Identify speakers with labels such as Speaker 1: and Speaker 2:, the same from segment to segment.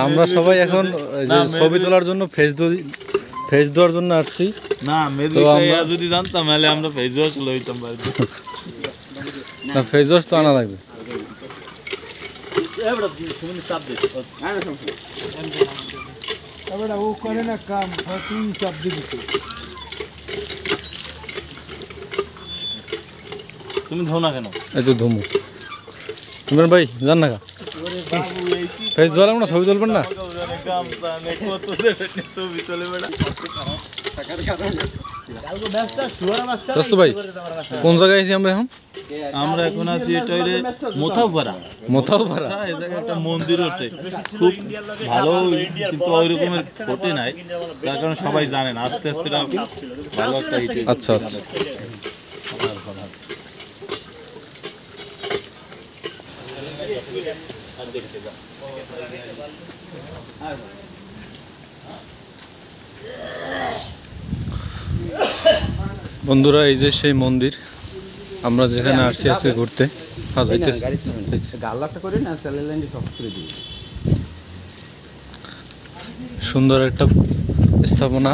Speaker 1: আমরা সবাই এখন যে ছবি তোলার জন্য ফেস দেওয়ার জন্য আসছি।
Speaker 2: না যদি জানতাম তাহলে আমরা ফেস দেওয়া চলে যেতাম বাড়িতে।
Speaker 1: না ফেস ওয়াশ তো আনা লাগবে।
Speaker 3: ও করে না কাম, তুই চাপ দিবি।
Speaker 2: তুমি ধো না কেন?
Speaker 1: এই তো ধুমু। ইমরান ভাই জান না ফেস ধোয়া লাগবে না, ছবি তুলবেন না? দোস্ত ভাই কোন জায়গায় আছি আমরা এখন?
Speaker 2: আমরা এখন আছি এটা মোথাউপাড়া।
Speaker 1: মোথাউপাড়া
Speaker 2: এই জায়গায় একটা মন্দির আছে, খুব ভালো, কিন্তু ওই রকমের ফোটে নাই, তার কারণে সবাই জানেন। আস্তে আস্তে ভালো একটা
Speaker 1: আচ্ছা আচ্ছা। বন্ধুরা এই যে সেই মন্দির আমরা যেখানে আসছি আজকে ঘুরতে। সুন্দর একটা স্থাপনা।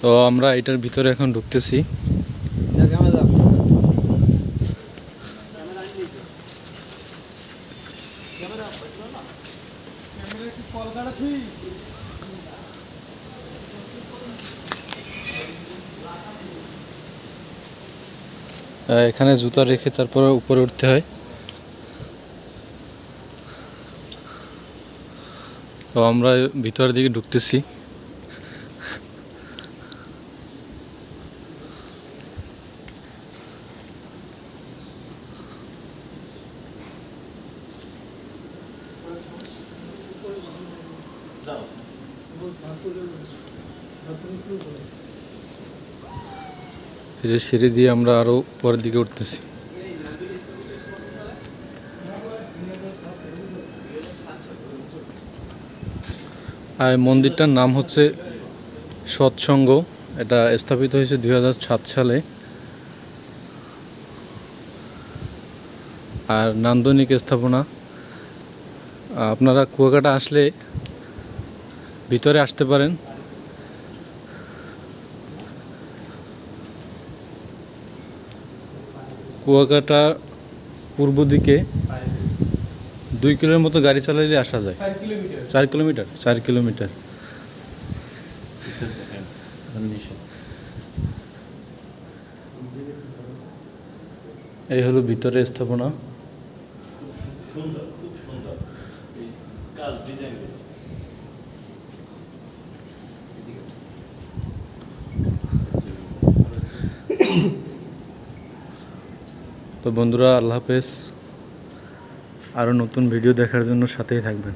Speaker 1: তো আমরা এটার ভিতরে এখন ঢুকতেছি। এখানে জুতা রেখে তারপরে উপরে উঠতে হয়। তো আমরা ভিতরের দিকে ঢুকতেছি। এই যে সিঁড়ি দিয়ে আমরা আরো পরের দিকে উঠতেছি। আর মন্দিরটার নাম হচ্ছে সৎসঙ্গ। এটা স্থাপিত হয়েছে 2007 সালে। আর নান্দনিক স্থাপনা। আপনারা কুয়াকাটা আসলে ভিতরে আসতে পারেন। কুয়াকাটা পূর্ব দিকে 2 কিলোর মতো গাড়ি চালাইলে আসা যায়। 4 কিলোমিটার 4 কিলোমিটার। এই হলো ভিতরে স্থাপনা। তো বন্ধুরা আল্লাহ হাফেজ। আরও নতুন ভিডিও দেখার জন্য সাথেই থাকবেন।